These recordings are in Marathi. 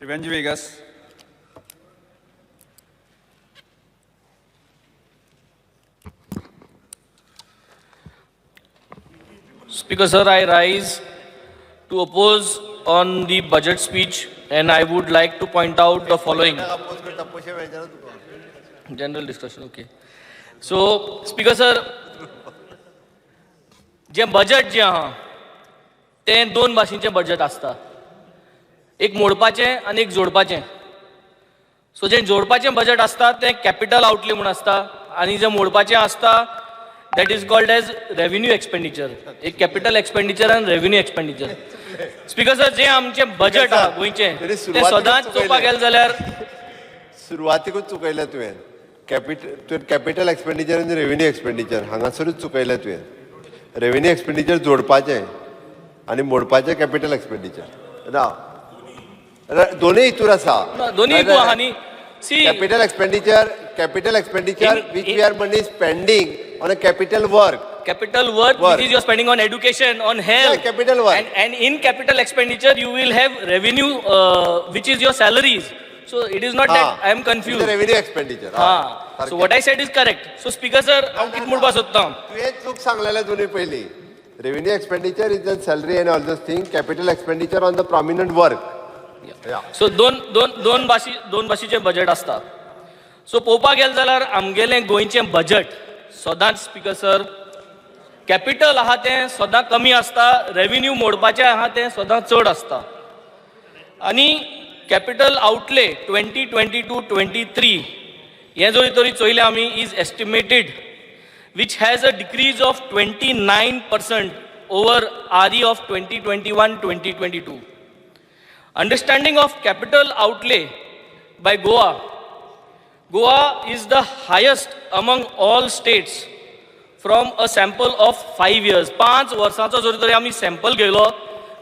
Revenge Vegas. Speaker sir, I rise to oppose on the budget speech and I would like to point out the following. General discussion, okay. So, Speaker sir, जे बजेट जे आहा तें दोन भाशेचें बजेट आसता. एक मोडपाचें आनी एक जोडपाचें. सो जें जोडपाचें बजेट आसता तें कॅपिटल आउटले म्हूण आसता आनी जें मोडपाचें आसता that is called as revenue expenditure. एक कॅपिटल एक्सपेंडिचर आनी रेव्हेन्यू एक्सपेंडिचर. स्पीकर सर जे आमचें बजेट आहा गोंयचें तें सदांच चोवपाक गेलें जाल्यार सुरवातीकूच चुकयलें तुवें. कॅपिटल एक्सपेंडिचर आनी रेव्हेन्यू एक्सपेंडिचर हांगासरूच चुकयलें तुवें. रेव्हेन्यू एक्सपेंडिचर जोडपाचें आनी मोडपाचें कॅपिटल एक्सपेंडिचर ना दोनूय हितूर आसा. दोनूय हितूर आहा न्ही. सी capital expenditure which we are money spending on a capital work. Capital work which is you're spending on education, on health. Yeah, capital work. And in capital expenditure you will have revenue which is your salaries. So it is not that I am confused. It's a revenue expenditure. So what I said is correct. So speaker sir, हांव कितें म्हणपाक सोदतां? तुवें चूक सांगलेलें दोनूय पयलीं. Revenue expenditure is the salary and all those things. Capital expenditure on the prominent work. Yeah. So दोन भाशेचें बजेट आसता. सो पळोवपाक गेले जाल्यार आमगेलें गोंयचें बजेट सदांच स्पीकर सर कॅपिटल आहा तें सदां कमी आसता, रेव्हेन्यू मोडपाचें आहा तें सदां चड आसता. आनी कॅपिटल आउटले 2022-23 हें जरी तरी चोयलें आमी is estimated which has a decrease of 29% over RE of 2021-2022. Understanding of capital outlay by Goa. Goa is the highest among all states from a sample of 5 years. 5 वर्सांचो जर तरी आमी सॅम्पल घेयलो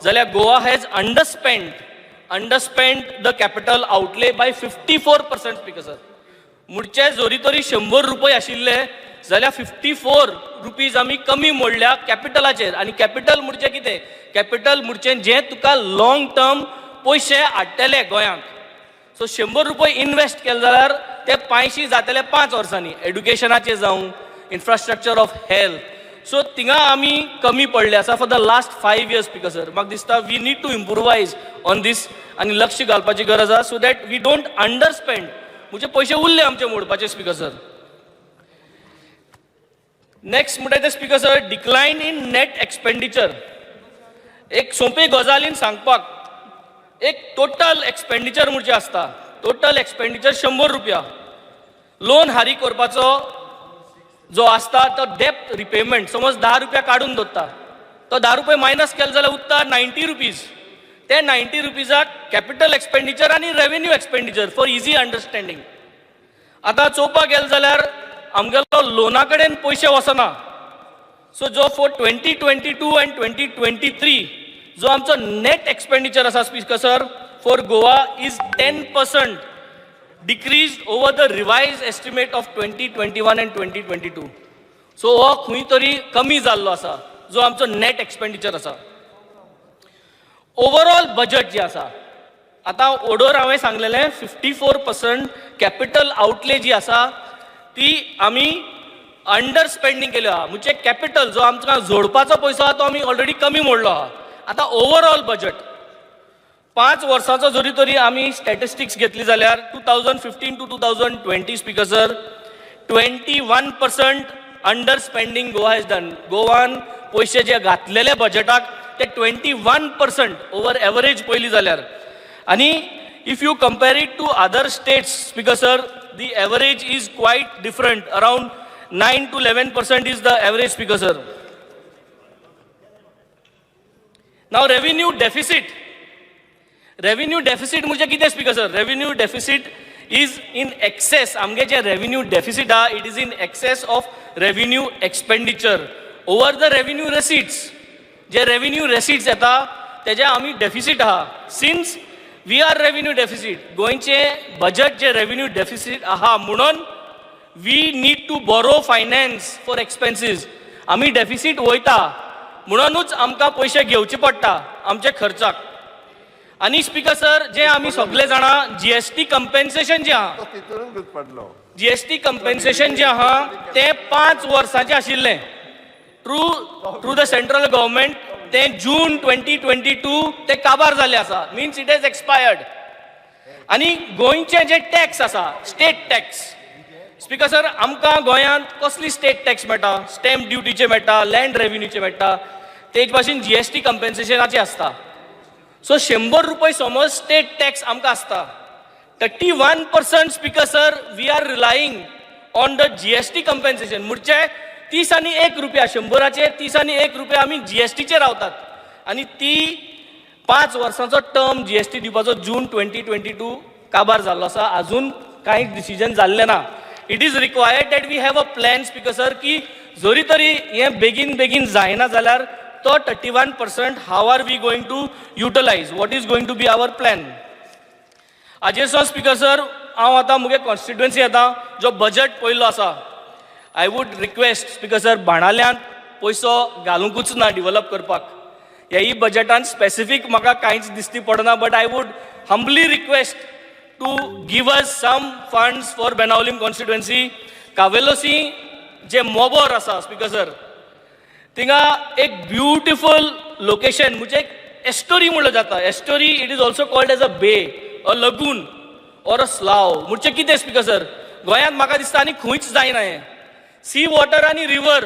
जाल्यार Goa has underspent the capital outlay by 54%. Speaker sir मुडचे जरी तरी 100 रुपये आशिल्ले जाल्यार 54 रुपीज आमी कमी मोडल्या कॅपिटलाचेर. आनी कॅपिटल मुडचें कितें? कॅपिटल मुडचें जें तुका लॉंग टर्म पयशे हाडटले गोंयांत. सो 100 रुपये इन्वेस्ट केले जाल्यार ते 500 जातले 5 वर्सांनी एड्युकेशनाचेर जावं इन्फ्रास्ट्रक्चर ऑफ हेल्थ. सो थिंगा आमी कमी पडले आसा for the last 5 years. Speaker sir म्हाका दिसता वी नीड टू इम्प्रुवायज ऑन दीस आनी लक्ष घालपाची गरज आसा सो दॅट वी डोंट अंडरस्पेंड. म्हणजे पयशे उरले आमचे मोडपाचे. स्पीकर सर नेक्स्ट म्हणटा ते speaker sir decline in net expenditure. एक सोंपे गजालीन सांगपाक एक टोटल एक्सपेंडिचर म्हणचे आसता. टोटल एक्सपेंडिचर 100 रुपया. लोन हारी करपाचो जो आसता तो डेप्ट रिपेमेंट समज 10 रुपया काडून दवरता तो 10 रुपये मायनस केले जाल्यार उरता 90 रुपीज. ते 90 रुपीजाक कॅपिटल एक्सपेंडिचर आनी revenue expenditure for easy understanding. आतां चोवपाक गेले जाल्यार आमगेलो लोना कडेन पयशे वचना. सो जो फॉर 2022 and 2023 जो आमचो नेट एक्सपेंडिचर आसा speaker sir for Goa is 10% decrease over the revise estimate of 2021 and 2022. So हो खंय तरी कमी जाल्लो आसा जो आमचो नेट एक्सपेंडिचर आसा. ओवरऑल बजेट जे आसा आतां ओडोर हांवें सांगलेलें 54% कॅपिटल आउटले जी आसा ती आमी अंडर स्पेंडींग केल्यो आहा. म्हणजे कॅपिटल जो आमकां जोडपाचो पयसो आहा तो आमी ऑलरेडी कमी मोडलो आहा. आतां ओवरऑल बजेट 5 वर्सांचो जरी तरी आमी स्टॅटिस्टिक्स घेतली जाल्यार 2015 to 2020 speaker sir 21% under spending Goa has done. गोवान पयशे जे घातलेले बजेटाक ते 21% ओवर एवरेज पयली जाल्यार. आनी if you compare it to other states speaker sir the average is quite different. Around 9 to 11% is the average. Speaker sir. Now revenue deficit. Revenue deficit मुझे कितें speaker sir? Revenue deficit is in excess. आमगे जे revenue deficit हा it is in excess of revenue expenditure over the revenue receipts. जे revenue receipts येता तेजे आमी deficit हा. Since we are revenue deficit गोंयचे बजेट जे रेव्हेन्यू डेफिसीट आहा म्हणून we need to borrow finance for expenses. आमी डेफिसीट वयता म्हणूनच आमकां पयशे घेवचे पडटा आमचे खर्चाक. आणि स्पीकर सर जे आम्ही सगळे जाणा जीएसटी कंपेन्सेशन जे आहा तितूनच पडलो. जीएसटी कंपेन्सेशन जे आहा ते 5 वर्सांचे आशिल्ले थ्रू द सेंट्रल गव्हर्नमेंट. ते जून 2022 ते काबार जाल्ले आसा, मिन्स इट इज एक्सपायर्ड. आणि गोंयचे जे टॅक्स आसा स्टेट टॅक्स स्पीकर सर आमकां गोंयांत कसली स्टेट टॅक्स मेळटा, स्टॅम्प ड्युटीचे मेळटा, लँड रेव्हेन्यूचे मेळटा, तेच भाशेन जीएसटी कंपेन्सेशनाचे आसता. सो 100 रुपये समज स्टेट टॅक्स आमकां आसता, 31% speaker sir we are relying on the GST compensation. म्हणचे 30 आनी 1 रुपया 100चे 30 आनी 1 रुपया आमी जीएसटीचे रावतात. आणि ती 5 वर्सांचो टर्म जीएसटी दिवपाचो जून 2022 काबार जाल्लो आसा. अजून कांय डिसिजन जाल्लें ना. It is required that we have a plan speaker sir की जरी तरी हें बेगीन जायना जाल्यार तो 31% how are we going to utilize, what is going to be our plan. हाजेर सो स्पीकर सर हांव आतां मुगे कॉन्स्टिट्युएन्सी येता जो बजट पयलो आसा. I would request speaker sir बाणाल्यांत पयसो घालूंकूच ना डिवेलप करपाक. ह्याही बजटान स्पेसिफीक म्हाका कांयच दिश्टी पडना, but I would humbly request to give us some funds for Benaulim constituency. Cavelossim जे मोबोर आसा स्पीकर सर थिंगा एक ब्युटिफूल लोकेशन म्हणजे एक एस्टोरी म्हणलं जाता. Story it is also called as a बे, अ लगून ऑर अ स्लाव. म्हणजे कितें स्पीकर सर गोंयांत म्हाका दिसता आनी खंयच जायना हें. सी वॉटर आनी रिवर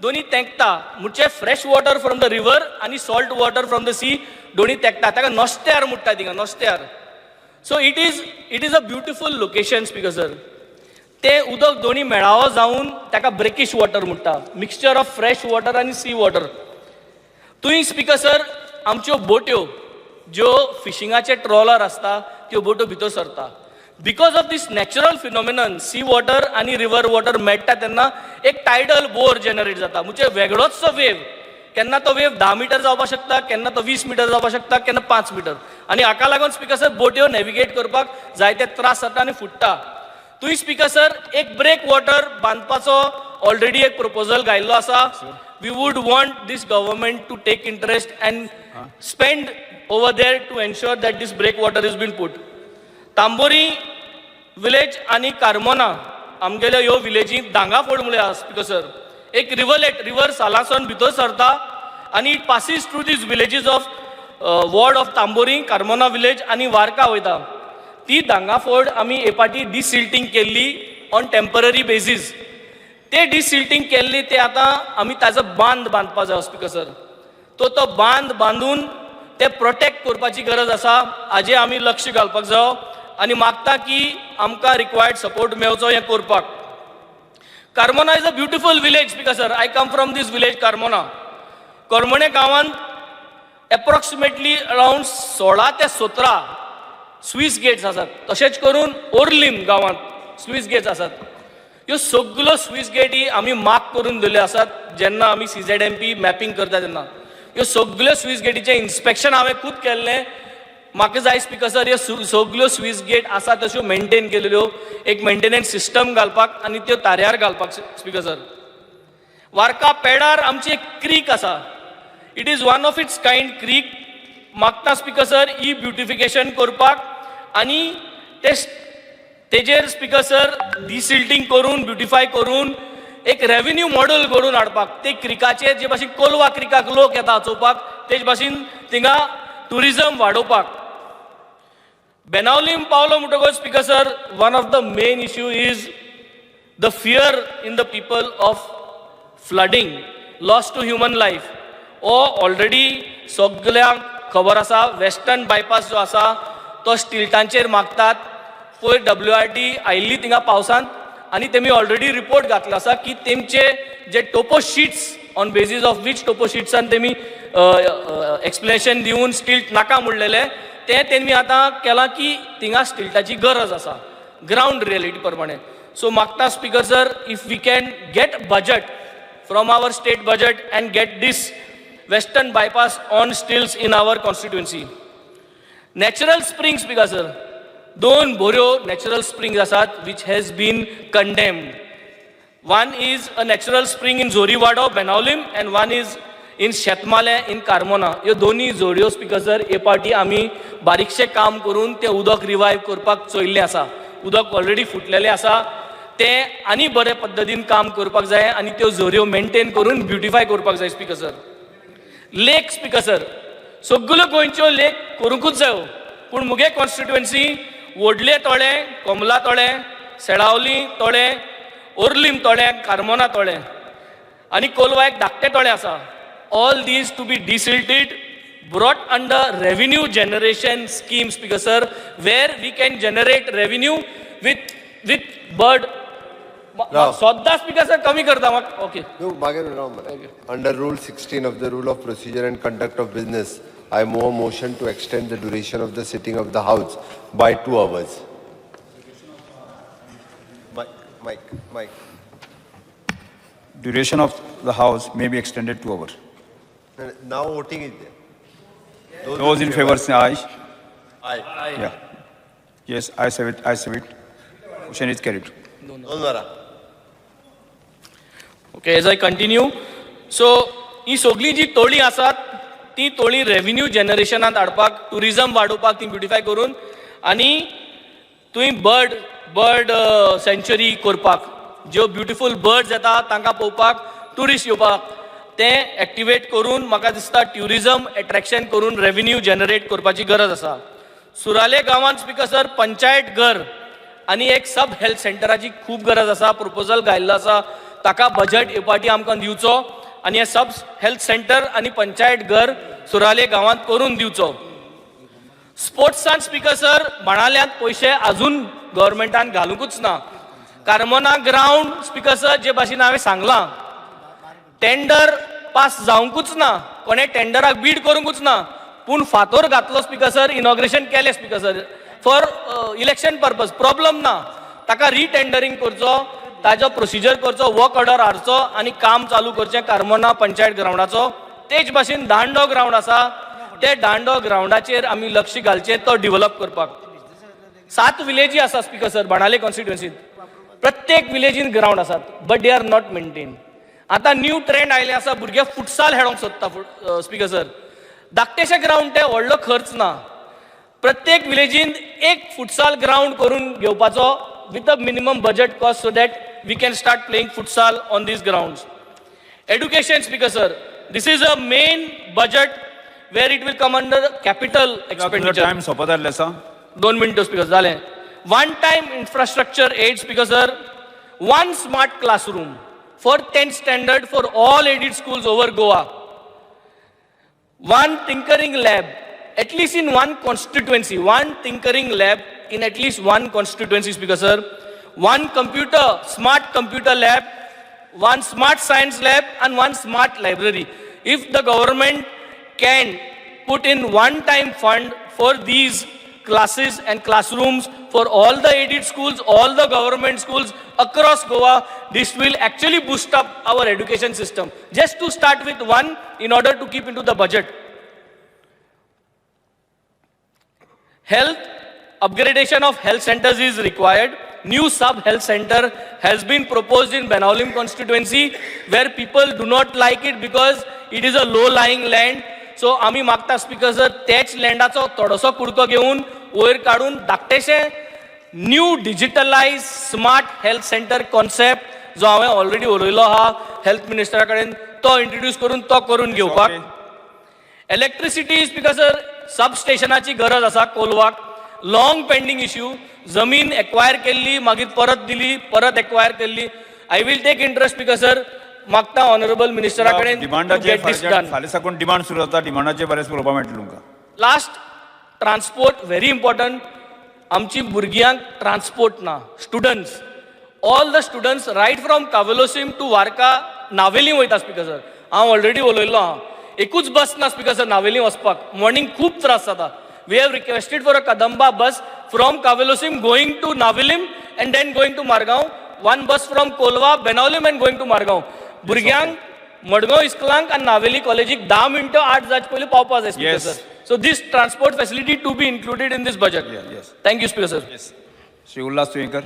दोन्ही तेंकता. म्हणजे fresh water from the river आणि salt water from the sea दोन्ही तेंकता. ताका नुस्त्यार म्हणटा थिंगा नुस्त्यार. So it is a beautiful location speaker sir. ते उदक दोन्ही मेळावो जावन ताका ब्रेकिश वॉटर म्हणटा, मिक्सचर ऑफ फ्रेश वॉटर आनी सी वॉटर. थंय स्पीकर सर आमच्यो बोट्यो ज्यो फिशिंगाचे ट्रॉलर आसता त्यो बोट्यो भितर सरता. Because of this natural phenomenon sea water आणि रिवर वॉटर मेळटा तेन्ना एक टायडल बोर जनरेट जाता. म्हणजे वेगळोचसो वेव. केन्ना तो वेव 10 मीटर जावपाक शकता, केन्ना तो 20 मीटर जावपाक शकता, केन्ना 5 मीटर. आणि हाका लागून स्पीकर सर बोट्यो नॅविगेट करपाक जायते त्रास जाता आनी फुट्टा. थंय स्पीकर सर एक ब्रेक वॉटर बांदपाचो ऑलरेडी एक प्रपोजल घायल्लो आसा. We would want this government to take interest and spend over there to ensure that this break water is been put. Tambori village आणि कार्मोना आमगेल्या ह्यो विलेजी दांगाफोड म्हणले आसा स्पीकर सर. एक रिवरलेट रिवर सालासन भितर सरता आणि it passes through these villages of ward of Tambori, Carmona village आणि वार्का वयता. ती दांगाफोड आमी हे पाटी डिसिल्टिंग केल्ली ऑन टेम्पररी बेसीस. ते डिसिल्टिंग केल्ली ते आतां आमी ताजो बांद बांदपा जाय स्पीकर सर. तो बांद बांदून ते प्रोटेक्ट करपाची गरज आसा. हाजे आमी लक्ष घालपाक जाय आणि मागता की आमकां रिक्वायर्ड सपोर्ट मेळचो हें करपाक. Carmona is a beautiful village speaker sir. I come from this village Carmona. Karmane गांवांत एप्रॉक्सिमेटली अराउंड 16 ते 17 स्विस गेट्स आसात. तशेंच करून ओर्लीम गांवांत स्विस गेट्स आसात. ह्यो सगल्यो स्विस गेटी आमी मार्क करून दिल्ल्यो आसात जेन्ना आमी CZMP मॅपिंग करता तेन्ना. ह्यो सगल्यो स्विस गेटीचें इन्स्पेक्शन हांवें खूद केल्लें. म्हाका जाय स्पीकर सर ह्यो सगल्यो स्विस गेट आसा तश्यो मेंटेन केलेल्यो, एक मेंटेनन्स सिस्टम घालपाक आनी त्यो ताऱ्यार घालपाक स्पीकर सर. वार्का पेडार आमची एक क्रीक आसा. It is one of its kind creek. मागता स्पीकर सर ही ब्युटिफिकेशन करपाक आनी तेजेर स्पीकर सर डिसिल्टिंग करून ब्युटिफाय करून एक रेव्हेन्यू मॉडेल घडून हाडपाक. ते क्रिकाचेर जे भाशेन कोलवा क्रिकाक लोक येता चोवपाक तेज भाशेन थिंगा टुरिजम वाडोवपाक. बेनावलीम पावलो म्हणटकच speaker sir one of the main issue is the fear in the people of flooding, loss to human life. हो ऑलरेडी सगळ्यांक खबर आसा. वेस्टर्न बायपास जो आसा तो स्टिल्टांचेर मागतात. पयर WRT आयिल्ली थिंगा पावसांत आनी तेमी ऑलरेडी रिपोर्ट घातलो आसा की तेमचे जे topo sheets on basis of which topo शीट्सान तेमी एक्सप्लेनेशन दिवन स्टिल्ट नाका म्हणलेले ते तेमी आतां केलां की थिंगा स्टिल्टाची गरज आसा ग्रावंड रियलिटी प्रमाणे. सो मागता speaker sir if we can get budget from our state budget and get this western bypass on stilts in our constituency. Natural spring speaker sir 2 बऱ्यो नॅचरल स्प्रिंग्स आसात which has been condemned. One is a natural spring in Jorivaddo Benaulim and one is in Shetmale in Carmona ह्यो दोन्ही जोड्यो स्पीकर सर हे पाटी आमी बारीकशें काम करून तें उदक रिवायव करपाक चोयल्लें आसा. उदक ऑलरेडी फुटलेलें आसा, तें आनी बरे पद्दतीन काम करपाक जाय आनी त्यो झऱ्यो मेंटेन करून ब्युटिफाय करपाक जाय स्पीकर सर. लेक स्पीकर सर, सगळ्यो गोंयच्यो लेक करूंकूच जायो, पूण मुगे कॉन्स्टिट्युएन्सी व्हडले तळे, कमला तळे, सेळावली तळे, ओर्लीम तळे, कार्मोना तळे आनी कोलवा एक धाकटे तळे आसा. All these to be desilted, brought under revenue generation scheme, speaker sir, where we can generate revenue with bird. Sodda speaker sir kami karta mak. Okay. No, under Rule 16 of the Rule of Procedure and Conduct of Business, I move a motion to extend the duration of the sitting of the House by 2 hours. Mike. Duration of the House may be extended 2 hours. Now voting is there. Those in favor say aye. Aye. Yeah. Yes, I say it. Motion is carried. Don't worry. Okay, as I continue, so ही सगळी जी तळी आसात ती तळी रेव्हेन्यू जनरेशनात हाडपाक, टुरिझम वाडोवपाक ती ब्युटिफाय करून आनी तुवें बर्ड सँच्युरी करपाक, ज्यो ब्युटिफूल बर्ड्स येता तांकां पळोवपाक टुरिस्ट येवपाक तें एक्टिवेट करून म्हाका दिसता ट्युरिझम एट्रॅक्शन करून रेव्हेन्यू जनरेट करपाची गरज आसा. सुराले गांवांत स्पीकर सर पंचायत घर आनी एक सब हेल्थ सेंटराची खूब गरज आसा. प्रपोजल घायल्लो आसा, ताका बजट हे फावटी आमकां दिवचो आनी हे सब हेल्थ सेंटर आनी पंचायत घर सुराले गांवांत करून दिवचो. स्पोर्ट्सान स्पीकर सर म्हणाल्यांत पयशे अजून गव्हर्मेंटान घालूंकूच ना. कार्मोना ग्राउंड स्पीकर सर जे भाशेन हांवें सांगलां, टेंडर पास जावंकूच ना, कोणे टेंडराक बीड करूंकूच ना, पूण फातोर घातलो स्पीकर सर, इनॉग्रेशन केलें speaker sir for election purpose. Problem ना, ताका रिटेंडरींग करचो, ताजो प्रोसिजर करचो, वर्क ऑर्डर हाडचो आनी काम चालू करचें कार्मोना पंचायत ग्राउंडाचो. तेच भाशेन दांडो ग्राउंड आसा, ते दांडो ग्राउंडाचेर आमी लक्ष घालचें, तो डिव्हलप करपाक. 7 विलेजी आसा स्पीकर सर बाणावले कॉन्स्टिट्युएन्सींत, प्रत्येक विलेजीन ग्राउंड आसात, but they are not maintain. आता न्यू ट्रेंड आयले आसा, भुरगे फुटसाल खेळोंक सोदता स्पीकर सर. धाकटेशे ग्राउंड ते व्हडलो खर्च ना, प्रत्येक विलेजीन एक फुटसाल ग्राउंड करून घेवपाचो with a minimum budget cost, so that we can start playing futsal on these grounds. Education speaker sir, this is a main budget where it will come under capital expenditure. Time सोपत आसले आसा. 2 मिनटं स्पीकर जालें. One time infrastructure aid speaker sir, 1 smart classroom for 10th standard for all aided schools over Goa. 1 tinkering lab, at least in 1 constituency, 1 tinkering lab in at least 1 constituency, Speaker sir. 1 smart computer lab, 1 smart science lab and 1 smart library. If the government can put in one-time fund for these classes and classrooms for all the aided schools, all the government schools across Goa, this will actually boost up our education system. Just to start with 1 in order to keep into the budget. Health, upgradation of health centers is required. New sub-health center has been proposed in Benaulim constituency, where people do not like it because it is a low-lying land. So आमी मागता स्पीकर सर, तेच लँडाचो थोडोसो कुडको घेवन वयर काडून धाकटेशे new digitalize smart health centre concept जो हांवें ऑलरेडी उलयलो आहा हेल्थ मिनिस्टरा कडेन, तो इंट्रोड्यूस करून तो करून घेवपाक. इलेक्ट्रिसिटी स्पीकर सर, सब स्टेशनाची गरज आसा कोलवाक. लॉंग पेंडींग इश्यू, जमीन एक्वायर केल्ली मागीर परत दिली, परत एक्वायर केल्ली. I will take interest speaker sir, मागता ऑनरेबल मिनिस्टरा कडेन फाल्यां साकून डिमांड सुरू जाता, डिमांडाचे बरेच पळोवपाक मेळटलें तुमकां. Last, transport very important. आमची भुरग्यांक ट्रान्सपोर्ट ना, students, all the students right from Cavelossim to Varca Navelim वयता स्पीकर सर. हांव ऑलरेडी उलयल्लो आहा, एकूच बस ना स्पीकर सर नावेली वचपाक, मॉर्निंग खूब त्रास जाता. We have requested for a Kadamba bus from Cavelossim going to Navelim and then going to Margao. 1 bus from Colva, Benaulim and going to Margao. भुरग्यांक मडगांव इस्कलांक आनी नावेली कॉलेजीक 10 मिनटं 8 जायचे पयलीं पावपाक जाय speaker sir. So this transport facility to be included in this budget. Yes. Thank you, Speaker sir. Yes. Shri Ullas Tuinkar.